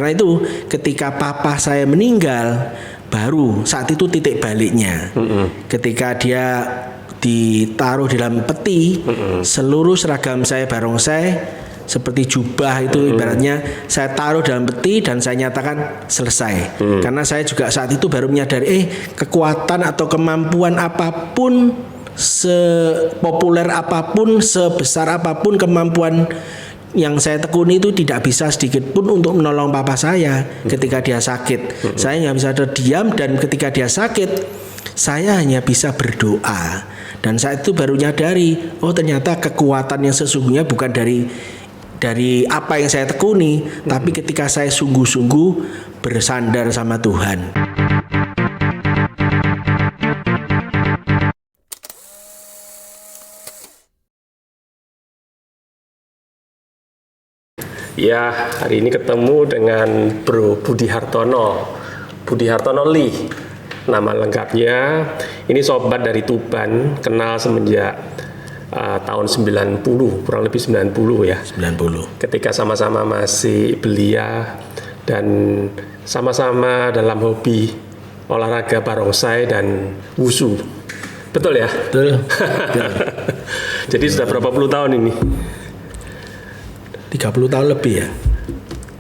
Karena itu ketika papa saya meninggal, baru saat itu titik baliknya. Ketika dia ditaruh di dalam peti, seluruh seragam saya barongsai seperti jubah itu ibaratnya saya taruh dalam peti dan saya nyatakan selesai. Karena saya juga saat itu baru menyadari kekuatan atau kemampuan apapun, sepopuler apapun, sebesar apapun kemampuan yang saya tekuni itu tidak bisa sedikit pun untuk menolong papa saya ketika dia sakit. Saya nggak bisa terdiam, dan ketika dia sakit saya hanya bisa berdoa. Dan saat itu baru nyadari, oh ternyata kekuatan yang sesungguhnya bukan dari apa yang saya tekuni, tapi ketika saya sungguh-sungguh bersandar sama Tuhan. Ya, hari ini ketemu dengan Bro Budi Hartono Lee, nama lengkapnya. Ini sobat dari Tuban, kenal semenjak tahun 90, kurang lebih 90 ya. 90. Ketika sama-sama masih belia dan sama-sama dalam hobi olahraga barongsai dan wushu. Betul ya? Betul. Jadi sudah berapa puluh tahun ini? 30 tahun lebih ya.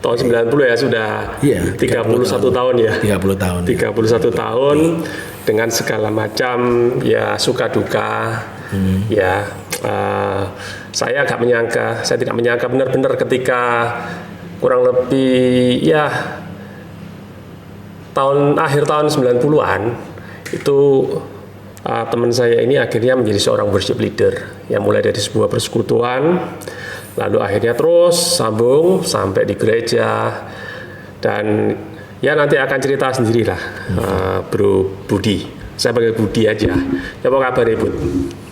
Tahun 90 ya sudah. Iya, 31 tahun ya. 30 tahun. 31 tahun dengan segala macam ya suka duka. Ya, saya tidak menyangka benar-benar ketika kurang lebih ya akhir tahun 90-an itu teman saya ini akhirnya menjadi seorang worship leader yang mulai dari sebuah persekutuan, lalu akhirnya terus sambung sampai di gereja. Dan ya nanti akan cerita sendirilah Bro Budi. Saya panggil Budi aja. Apa kabar Bud?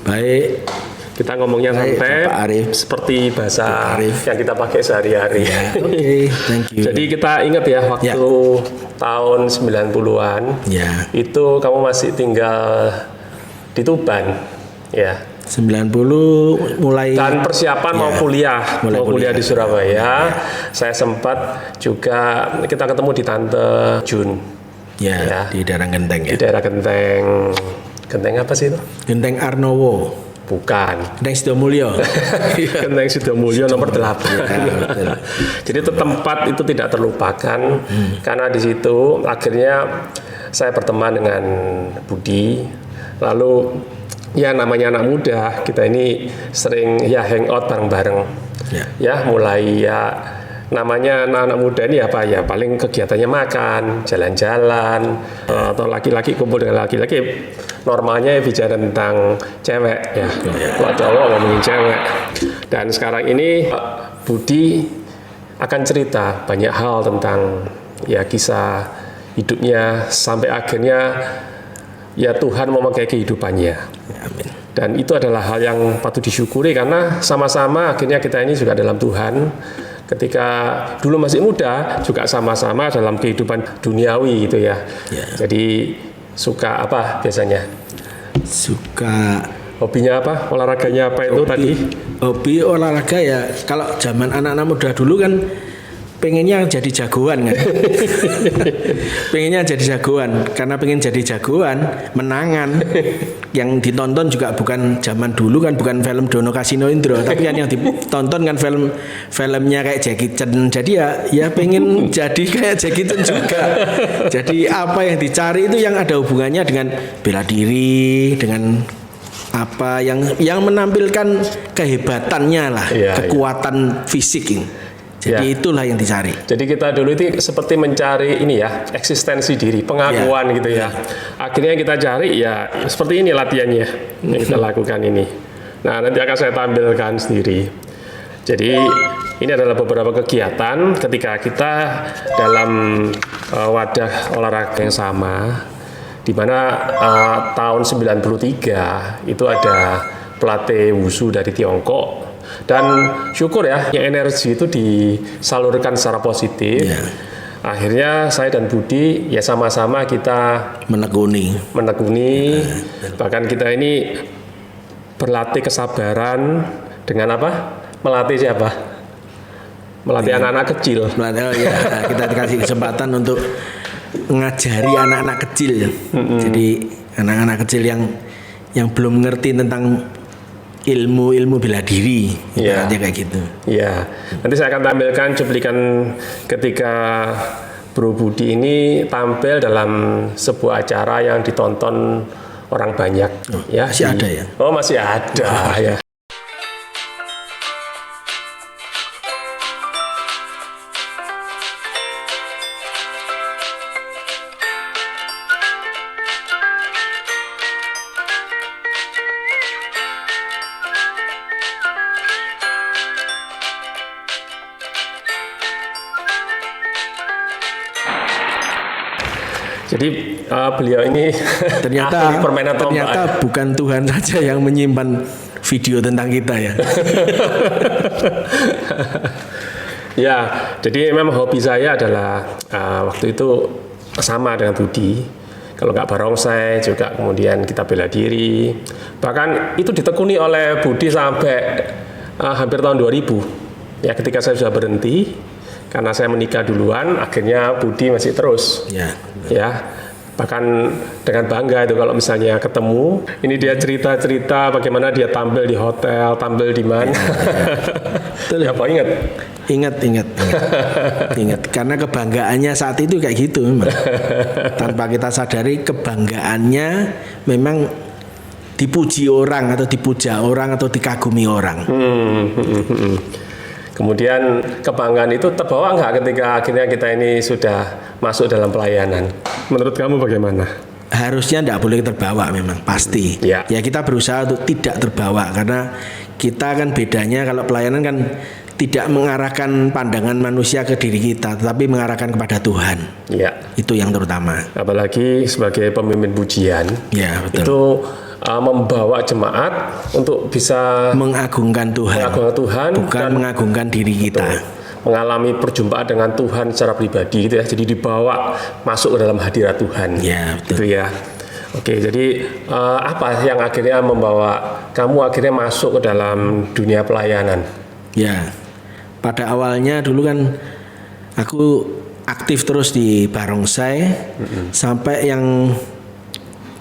Baik. Kita ngomongnya santai seperti bahasa yang kita pakai sehari-hari. Ya, Oke, thank you. Jadi kita ingat ya waktu tahun 90-an. Ya. Itu kamu masih tinggal di Tuban. Ya. 90 mulai dan persiapan mau kuliah di Surabaya. Saya sempat juga kita ketemu di Tante Jun. Ya. Di daerah Genteng ya. Di daerah Genteng. Genteng apa sih itu? Genteng Arnowo. Bukan. Genteng Sidomulyo. Genteng Sidomulyo nomor 8. Jadi itu tempat itu tidak terlupakan karena di situ akhirnya saya berteman dengan Budi. Lalu ya namanya anak muda, kita ini sering ya hangout bareng-bareng. Ya mulai ya namanya anak muda ini apa ya paling kegiatannya makan, jalan-jalan, atau laki-laki kumpul dengan laki-laki. Normalnya ya bicara tentang cewek ya. Kalau cowok ngomongin cewek. Dan sekarang ini Budi akan cerita banyak hal tentang ya kisah hidupnya sampai akhirnya ya Tuhan memakai kehidupannya. Amin. Dan itu adalah hal yang patut disyukuri karena sama-sama akhirnya kita ini juga dalam Tuhan. Ketika dulu masih muda juga sama-sama dalam kehidupan duniawi gitu ya. Jadi suka apa biasanya? Suka hobinya apa? Olahraganya apa itu tadi? Hobi olahraga ya kalau zaman anak-anak muda dulu kan pengennya jadi jagoan kan. Pengennya jadi jagoan karena pengen jadi jagoan menangan. Yang ditonton juga bukan zaman dulu kan, bukan film Dono Kasino Indro, tapi kan yang ditonton kan filmnya kayak Jackie Chan. Jadi ya pengen jadi kayak Jackie Chan juga. Jadi apa yang dicari itu yang ada hubungannya dengan bela diri, dengan apa yang menampilkan kehebatannya lah, kekuatan fisik ini. Jadi itulah yang dicari. Jadi kita dulu itu seperti mencari ini ya, eksistensi diri, pengakuan gitu ya. Akhirnya kita cari ya seperti ini latihannya yang kita lakukan ini. Nah nanti akan saya tampilkan sendiri. Jadi ini adalah beberapa kegiatan ketika kita dalam wadah olahraga yang sama, di mana tahun 93 itu ada pelatih wushu dari Tiongkok. Dan syukur ya, energi itu disalurkan secara positif. Akhirnya saya dan Budi ya sama-sama kita menekuni. Bahkan kita ini berlatih kesabaran dengan apa? Melatih siapa? melatih anak-anak kecil. Oh ya, kita dikasih kesempatan untuk mengajari anak-anak kecil. Jadi anak-anak kecil yang belum ngerti tentang ilmu bela diri, Iya. kayak gitu. Ya, nanti saya akan tampilkan cuplikan ketika Bro Budi ini tampil dalam sebuah acara yang ditonton orang banyak. Ya, masih ada ya? Oh, masih ada ya. Jadi beliau ini Ternyata ahli permainan tombak. ternyata bukan Tuhan saja yang menyimpan video tentang kita ya. Ya, jadi memang hobi saya adalah waktu itu sama dengan Budi. Kalau nggak barongsai juga kemudian kita bela diri. Bahkan itu ditekuni oleh Budi sampai hampir tahun 2000. Ya, ketika saya sudah berhenti karena saya menikah duluan, akhirnya Budi masih terus. Ya, bahkan dengan bangga itu kalau misalnya ketemu, ini dia cerita-cerita bagaimana dia tampil di hotel, tampil di mana. Ya, Pak, Ingat karena kebanggaannya saat itu kayak gitu memang. Tanpa kita sadari kebanggaannya memang dipuji orang atau dipuja orang atau dikagumi orang. Kemudian kebanggaan itu terbawa nggak ketika akhirnya kita ini sudah masuk dalam pelayanan? Menurut kamu bagaimana? Harusnya tidak boleh terbawa memang, pasti. Ya. Ya kita berusaha untuk tidak terbawa karena kita kan bedanya kalau pelayanan kan tidak mengarahkan pandangan manusia ke diri kita, tetapi mengarahkan kepada Tuhan. Ya. Itu yang terutama. Apalagi sebagai pemimpin pujian, Ya betul. itu membawa jemaat untuk bisa Mengagungkan Tuhan, bukan dan mengagungkan diri kita. mengalami perjumpaan dengan Tuhan secara pribadi gitu ya. Jadi dibawa masuk ke dalam hadirat Tuhan. Ya betul. Gitu ya. Oke, jadi apa yang akhirnya membawa kamu akhirnya masuk ke dalam dunia pelayanan? Ya, pada awalnya dulu kan aku aktif terus di barongsai sampai yang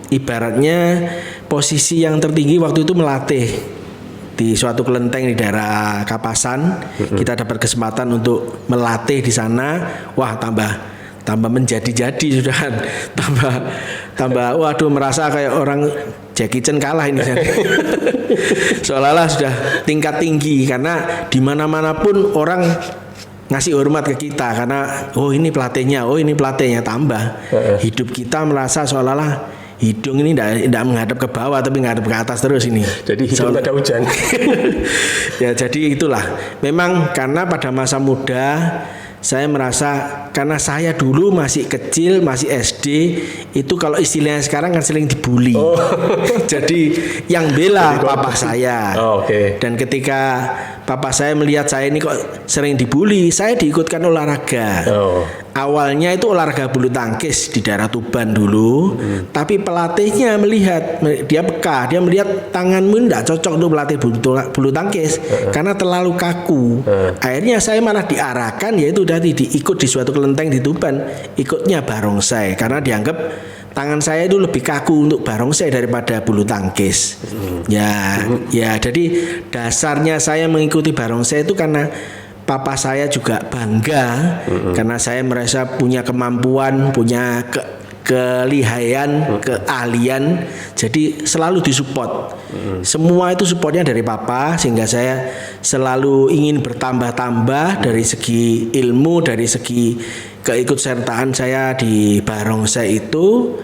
ibaratnya posisi yang tertinggi waktu itu melatih di suatu kelenteng di daerah Kapasan. Kita dapat kesempatan untuk melatih di sana. Wah, tambah menjadi-jadi sudah tambah waduh, merasa kayak orang Jackie Chan kalah ini. Seolah-olah sudah tingkat tinggi karena di mana-mana pun orang ngasih hormat ke kita karena ini pelatihnya tambah. Hidup kita merasa seolah-olah hidung ini tidak menghadap ke bawah tapi menghadap ke atas terus ini. Jadi hidung ada hujan. Ya, jadi itulah. Memang karena pada masa muda saya merasa karena saya dulu masih kecil, masih SD, itu kalau istilahnya sekarang kan sering dibully. Jadi yang bela papa saya. Oke. Dan ketika papa saya melihat saya ini kok sering dibully, saya diikutkan olahraga. Awalnya itu olahraga bulu tangkis di daerah Tuban dulu, tapi pelatihnya melihat, dia peka, dia melihat tanganmu tidak cocok untuk melatih bulu tangkis karena terlalu kaku. Akhirnya saya malah diarahkan, yaitu tadi diikut di suatu kelenteng di Tuban, ikutnya barongsai karena dianggap tangan saya itu lebih kaku untuk barongsai daripada bulu tangkis. Ya, jadi dasarnya saya mengikuti barongsai itu karena papa saya juga bangga karena saya merasa punya kemampuan, punya kelihayan, keahlian, jadi selalu disupport. Semua itu supportnya dari papa sehingga saya selalu ingin bertambah-tambah dari segi ilmu, dari segi keikutsertaan saya di barongsai itu.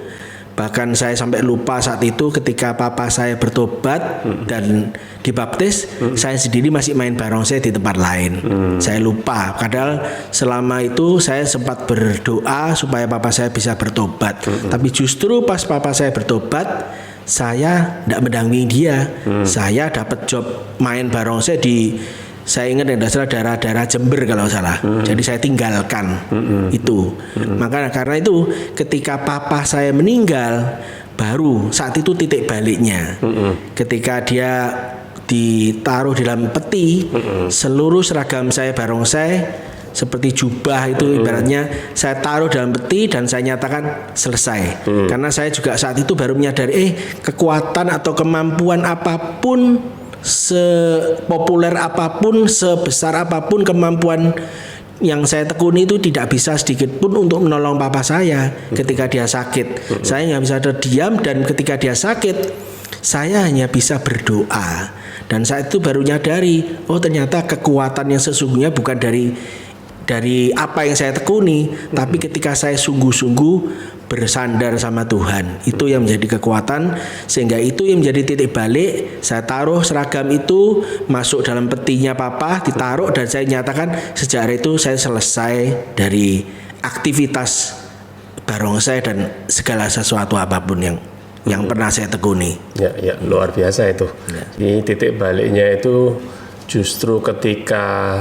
Bahkan saya sampai lupa saat itu ketika papa saya bertobat dan dibaptis, saya sendiri masih main barongsai di tempat lain. Saya lupa, padahal selama itu saya sempat berdoa supaya papa saya bisa bertobat. Tapi justru pas papa saya bertobat, saya tidak mendampingi dia. Saya dapat job main barongsai saya ingat yang salah daerah Jember kalau salah. Jadi saya tinggalkan itu. Makanya karena itu ketika papa saya meninggal, baru saat itu titik baliknya. Ketika dia ditaruh di dalam peti, seluruh seragam saya, barongsai seperti jubah itu ibaratnya saya taruh dalam peti dan saya nyatakan selesai. Karena saya juga saat itu baru menyadari kekuatan atau kemampuan apapun, sepopuler apapun, sebesar apapun kemampuan yang saya tekuni itu tidak bisa sedikit pun untuk menolong papa saya ketika dia sakit. Saya nggak bisa terdiam, dan ketika dia sakit saya hanya bisa berdoa. Dan saat itu baru nyadari, oh ternyata kekuatan yang sesungguhnya bukan dari apa yang saya tekuni, tapi ketika saya sungguh-sungguh bersandar sama Tuhan, itu yang menjadi kekuatan. Sehingga itu yang menjadi titik balik. Saya taruh seragam itu masuk dalam petinya papa, ditaruh, dan saya nyatakan sejak hari itu saya selesai dari aktivitas barongsai dan segala sesuatu apapun yang pernah saya tekuni. Ya, luar biasa itu. Di titik baliknya itu justru ketika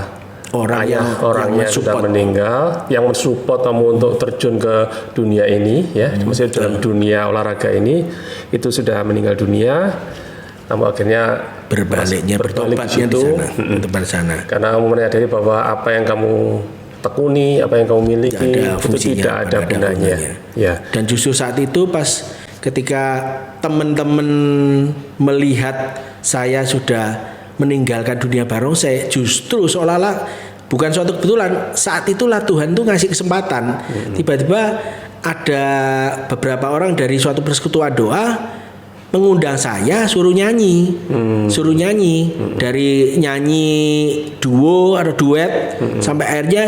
orangnya sudah meninggal, yang mensupport kamu untuk terjun ke dunia ini, ya, maksudnya dalam dunia olahraga ini, itu sudah meninggal dunia. Kamu akhirnya bertobatnya di sana. Karena kamu menyadari bahwa apa yang kamu tekuni, apa yang kamu miliki itu tidak ada gunanya. Ya. Dan justru saat itu pas ketika teman-teman melihat saya sudah meninggalkan dunia barongsai, justru seolah-olah bukan suatu kebetulan, saat itulah Tuhan tuh ngasih kesempatan. Tiba-tiba ada beberapa orang dari suatu persekutuan doa mengundang saya suruh nyanyi. Dari nyanyi duo atau duet sampai akhirnya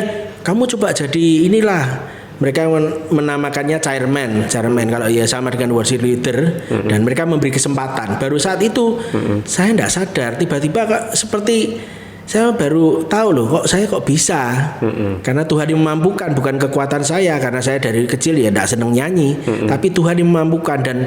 kamu coba jadi inilah. Mereka menamakannya chairman kalau ya sama dengan worship leader, dan mereka memberi kesempatan. Baru saat itu saya tidak sadar, tiba-tiba seperti saya baru tahu loh, saya kok bisa. Karena Tuhan yang memampukan, bukan kekuatan saya. Karena saya dari kecil ya tidak senang nyanyi, tapi Tuhan yang memampukan. Dan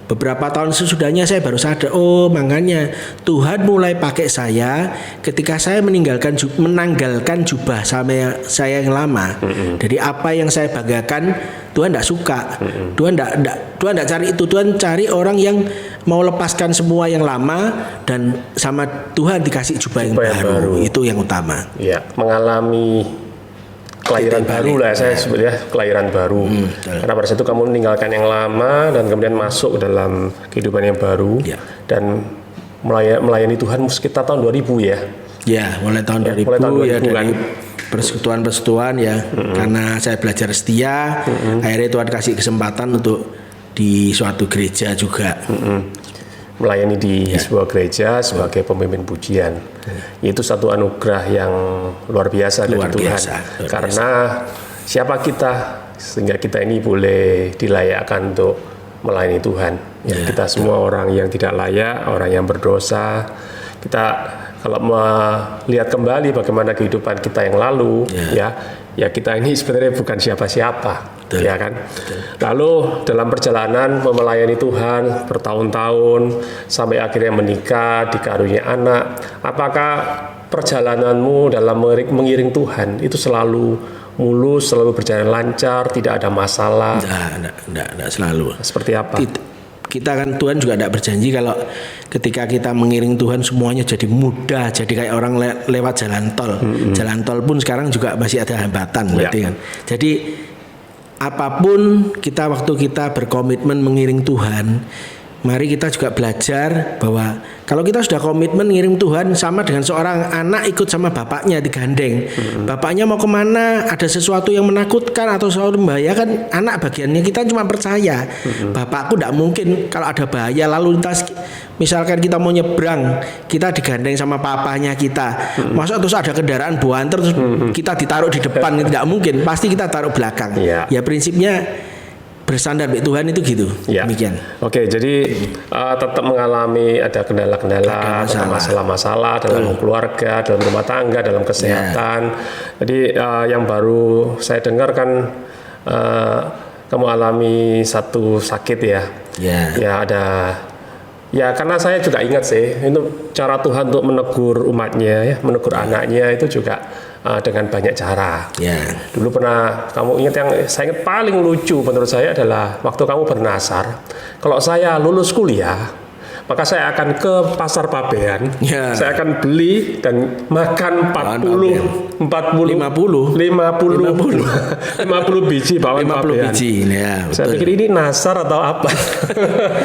beberapa tahun sesudahnya saya baru sadar, oh makanya Tuhan mulai pakai saya ketika saya menanggalkan jubah saya yang lama. Jadi apa yang saya banggakan Tuhan tidak suka. Tuhan tidak cari itu. Tuhan cari orang yang mau lepaskan semua yang lama dan sama Tuhan dikasih jubah yang baru. Itu yang utama. Ya, mengalami kelahiran baru lah, saya sebenarnya kelahiran baru. Karena pada saat itu kamu meninggalkan yang lama dan kemudian masuk ke dalam kehidupan yang baru, dan melayani Tuhan sekitar tahun 2000 ya. Ya, mulai tahun 2000 ya, dari persekutuan ya. Karena saya belajar setia, akhirnya Tuhan kasih kesempatan untuk di suatu gereja juga. Melayani di sebuah gereja sebagai pemimpin pujian. Itu satu anugerah yang luar biasa dari Tuhan. Karena siapa kita sehingga kita ini boleh dilayakkan untuk melayani Tuhan. Kita semua orang yang tidak layak, orang yang berdosa. Kita kalau melihat kembali bagaimana kehidupan kita yang lalu, ya kita ini sebenarnya bukan siapa-siapa. Ya kan. Lalu dalam perjalanan melayani Tuhan bertahun-tahun sampai akhirnya menikah, dikaruniai anak, apakah perjalananmu dalam mengiring Tuhan itu selalu mulus, selalu berjalan lancar, tidak ada masalah? Tidak selalu. Seperti apa? Kita kan Tuhan juga tidak berjanji kalau ketika kita mengiring Tuhan semuanya jadi mudah, jadi kayak orang lewat jalan tol. Jalan tol pun sekarang juga masih ada hambatan, berarti kan. Jadi apapun waktu kita berkomitmen mengiring Tuhan, mari kita juga belajar bahwa kalau kita sudah komitmen mengiring Tuhan, sama dengan seorang anak ikut sama bapaknya digandeng. Bapaknya mau kemana, ada sesuatu yang menakutkan atau sesuatu membahayakan, anak bagiannya kita cuma percaya. Bapakku tidak mungkin kalau ada bahaya lalu lintas, misalkan kita mau nyebrang, kita digandeng sama papanya kita. Masa terus ada kendaraan buanter terus kita ditaruh di depan, tidak mungkin. Pasti kita taruh belakang. Ya prinsipnya bersandar baik Tuhan itu gitu. Demikian. Oke, jadi tetap mengalami ada kendala-kendala, masalah-masalah dalam keluarga, dalam rumah tangga, dalam kesehatan. Jadi yang baru saya dengar kan kamu alami satu sakit ya. Ya ada. Ya karena saya juga ingat sih, itu cara Tuhan untuk menegur umatnya, menegur anaknya itu juga dengan banyak cara. Dulu pernah kamu ingat yang saya ingat paling lucu menurut saya adalah waktu kamu bernasar. Kalau saya lulus kuliah, maka saya akan ke pasar Pabean. Ya. Saya akan beli dan makan 50 biji bakwan 50 Pabean. biji. Ya, Saya betul. pikir ini nasar atau apa?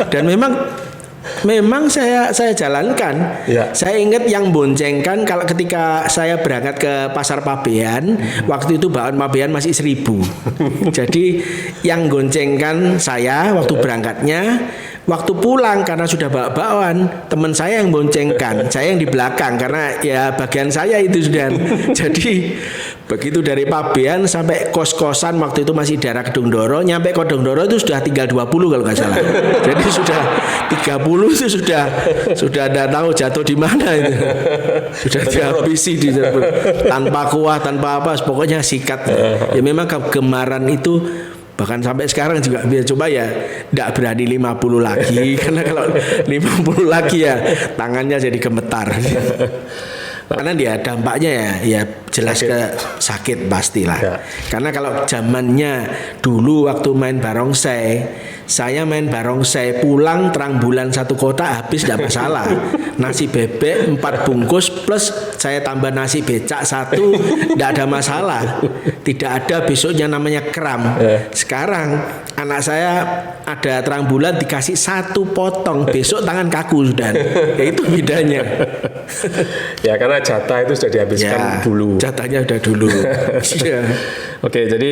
Dan memang saya jalankan. Ya. Saya ingat yang boncengkan kalau ketika saya berangkat ke pasar Pabean, waktu itu bakwan Pabean masih 1.000. Jadi yang goncengkan saya waktu berangkatnya, waktu pulang karena sudah bawa bakwan, teman saya yang boncengkan, saya yang di belakang karena ya bagian saya itu sudah. Jadi begitu dari Pabean sampai kos-kosan waktu itu masih daerah Kedungdoro, nyampe Kedungdoro itu sudah tinggal 20 kalau nggak salah. Jadi sudah 30 itu sudah tidak tahu jatuh di mana itu. Sudah dihabisi tanpa kuah, tanpa apa, pokoknya sikat. Ya memang kegemaran itu bahkan sampai sekarang juga coba ya tidak berani 50 lagi karena kalau 50 lagi ya tangannya jadi gemetar. Karena dia dampaknya ya jelas ke sakit pastilah. Ya. Karena kalau zamannya dulu waktu main barongsai, saya main barongsai pulang terang bulan satu kota habis tidak masalah. Nasi bebek 4 bungkus plus saya tambah nasi becak 1 tidak ada masalah. Tidak ada besoknya namanya kram. Sekarang anak saya ada terang bulan dikasih 1 potong, besok tangan kaku sudah. Ya itu bedanya. Ya karena jatah itu sudah dihabiskan Ya, dulu. jatahnya udah dulu. Ya. Oke, jadi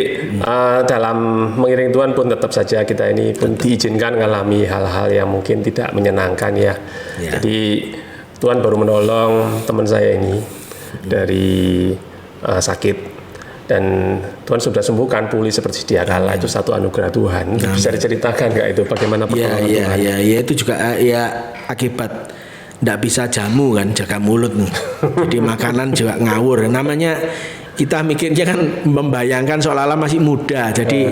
dalam mengiring Tuhan pun tetap saja kita ini pun diizinkan mengalami hal-hal yang mungkin tidak menyenangkan ya. Ya. Jadi Tuhan baru menolong teman saya ini dari sakit dan Tuhan sudah sembuhkan pulih seperti sedia kala. Itu satu anugerah Tuhan. Bisa diceritakan nggak itu bagaimana pertolongan Tuhan? Ya, itu juga ya akibat tidak bisa jamu kan, jaga mulut nih. Jadi makanan juga ngawur. Namanya kita mikirnya kan membayangkan seolah-olah masih muda. Jadi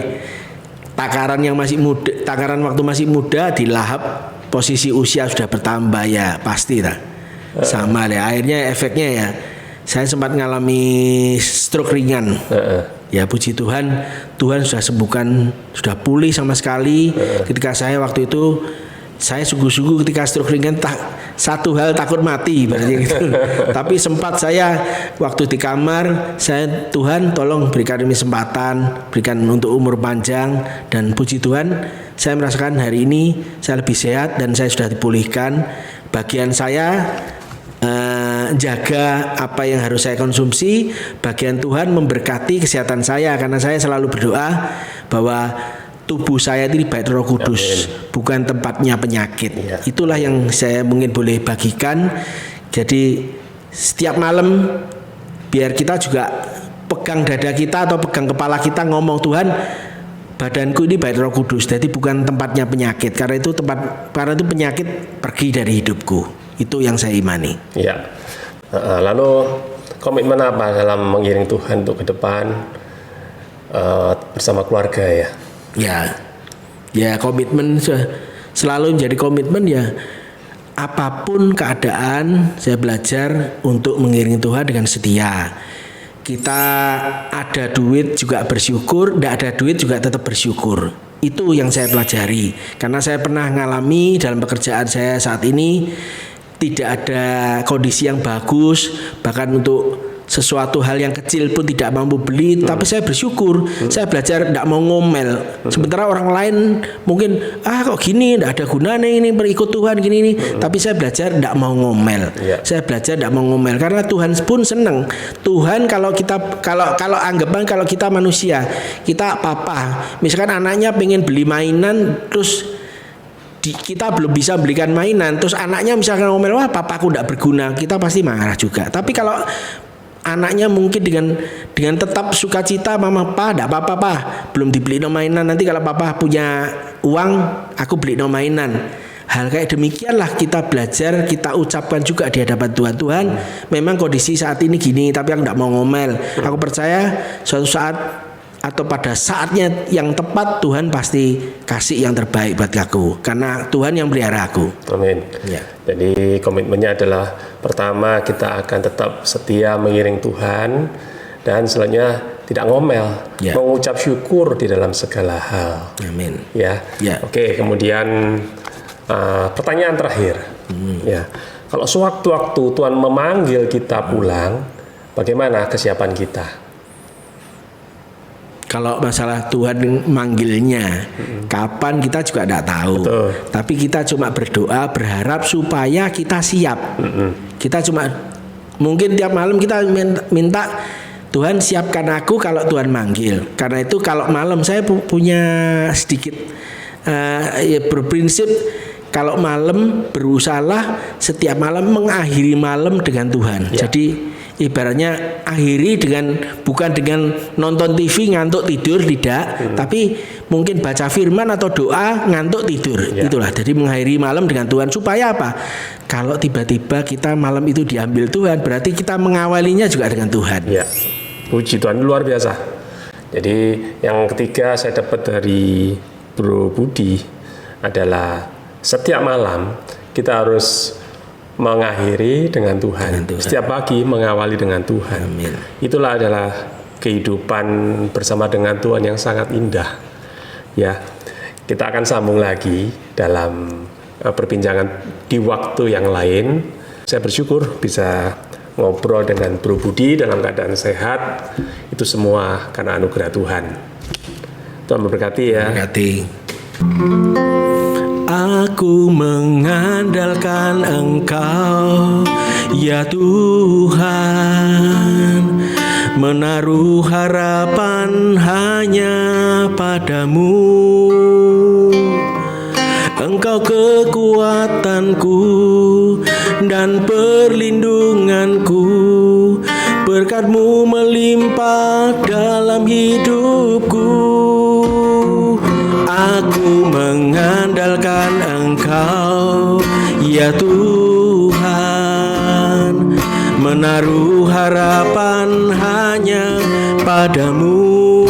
takaran yang masih muda, takaran waktu masih muda dilahap posisi usia sudah bertambah ya pasti lah. Sama ya. Akhirnya efeknya ya saya sempat ngalami stroke ringan. Ya puji Tuhan, Tuhan sudah sembuhkan, sudah pulih sama sekali. Ketika saya waktu itu saya sungguh-sungguh ketika stroke ringan satu hal takut mati berarti gitu. Tapi sempat saya waktu di kamar saya Tuhan tolong berikan kesempatan, berikan untuk umur panjang dan puji Tuhan saya merasakan hari ini saya lebih sehat dan saya sudah dipulihkan. Bagian saya jaga apa yang harus saya konsumsi, bagian Tuhan memberkati kesehatan saya karena saya selalu berdoa bahwa tubuh saya itu di Bait Roh Kudus. Amin. Bukan tempatnya penyakit. Ya. Itulah yang saya mungkin boleh bagikan. Jadi setiap malam biar kita juga pegang dada kita atau pegang kepala kita ngomong Tuhan, badanku ini Bait Roh Kudus. Jadi bukan tempatnya penyakit. Karena itu penyakit pergi dari hidupku. Itu yang saya imani. Ya. Lalu komitmen apa dalam mengiring Tuhan untuk ke depan bersama keluarga ya? Ya komitmen selalu menjadi komitmen ya apapun keadaan saya belajar untuk mengiringi Tuhan dengan setia. Kita ada duit juga bersyukur, tidak ada duit juga tetap bersyukur. Itu yang saya pelajari karena saya pernah mengalami dalam pekerjaan saya saat ini tidak ada kondisi yang bagus, bahkan untuk sesuatu hal yang kecil pun tidak mampu beli, tapi saya bersyukur. Saya belajar tidak mau ngomel. Sementara orang lain mungkin kok gini, tidak ada gunanya ini berikut Tuhan gini ini. Tapi saya belajar tidak mau ngomel. Saya belajar tidak mau ngomel karena Tuhan pun senang. Tuhan kalau kita kalau anggapan kalau kita manusia, kita papa, misalkan anaknya pengen beli mainan terus kita belum bisa belikan mainan, terus anaknya misalkan ngomel wah papaku tidak berguna, kita pasti marah juga. Tapi kalau anaknya mungkin dengan tetap sukacita, mama pa tidak apa-apa pa, belum dibeli mainan, nanti kalau papa punya uang aku beli mainan. Hal kayak demikianlah kita belajar, kita ucapkan juga di hadapan Tuhan. Memang kondisi saat ini gini, tapi aku tidak mau ngomel. Aku percaya suatu saat atau pada saatnya yang tepat Tuhan pasti kasih yang terbaik buat aku karena Tuhan yang pelihara aku. Amin. Ya. Jadi komitmennya adalah pertama kita akan tetap setia mengiring Tuhan dan selanjutnya tidak ngomel, mengucap syukur di dalam segala hal. Amin. Ya. Oke, kemudian pertanyaan terakhir. Ya, kalau sewaktu-waktu Tuhan memanggil kita pulang, bagaimana kesiapan kita? Kalau masalah Tuhan manggilnya, kapan kita juga tidak tahu. Betul. Tapi kita cuma berdoa, berharap supaya kita siap. Kita cuma mungkin tiap malam kita minta Tuhan siapkan aku kalau Tuhan manggil. Karena itu kalau malam saya punya sedikit ya berprinsip kalau malam berusahalah setiap malam mengakhiri malam dengan Tuhan. Ya. Jadi ibaratnya akhiri bukan dengan nonton TV ngantuk tidur tidak, tapi mungkin baca firman atau doa ngantuk tidur. Ya. Itulah. Jadi mengakhiri malam dengan Tuhan supaya apa? Kalau tiba-tiba kita malam itu diambil Tuhan, berarti kita mengawalinya juga dengan Tuhan. Ya, puji Tuhan, luar biasa. Jadi yang ketiga saya dapat dari Bro Budi adalah setiap malam kita harus mengakhiri dengan Tuhan. Setiap pagi mengawali dengan Tuhan. Amin. Itulah adalah kehidupan bersama dengan Tuhan yang sangat indah. Ya, kita akan sambung lagi dalam perbincangan di waktu yang lain. Saya bersyukur bisa ngobrol dengan Bro Budi dalam keadaan sehat. Itu semua karena anugerah Tuhan. Tuhan memberkati ya. Berkati. Aku mengandalkan Engkau, ya Tuhan, menaruh harapan hanya padamu. Engkau kekuatanku dan perlindunganku, berkat-Mu melimpah dalam hidupku. Aku mengandalkan Engkau, ya Tuhan, menaruh harapan hanya padamu.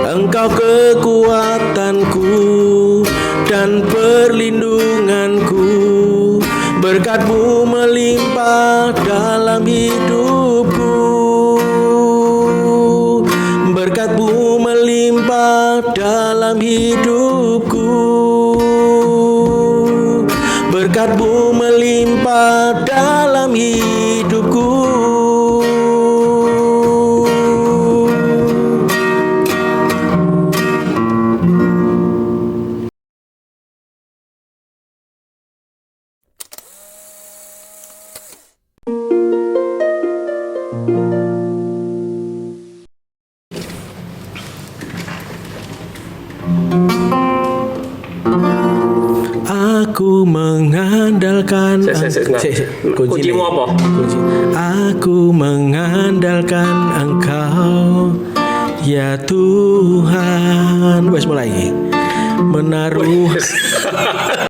Engkau kekuatanku dan perlindunganku, berkat-Mu melimpah dalam hidupku. Berkat-Mu melimpah dalam hidupku. Berkat-Mu melimpah dalam hidupku. Aku mengandalkan Kuncimu apa? Aku mengandalkan Engkau, ya Tuhan. Wes mulai. Menaruh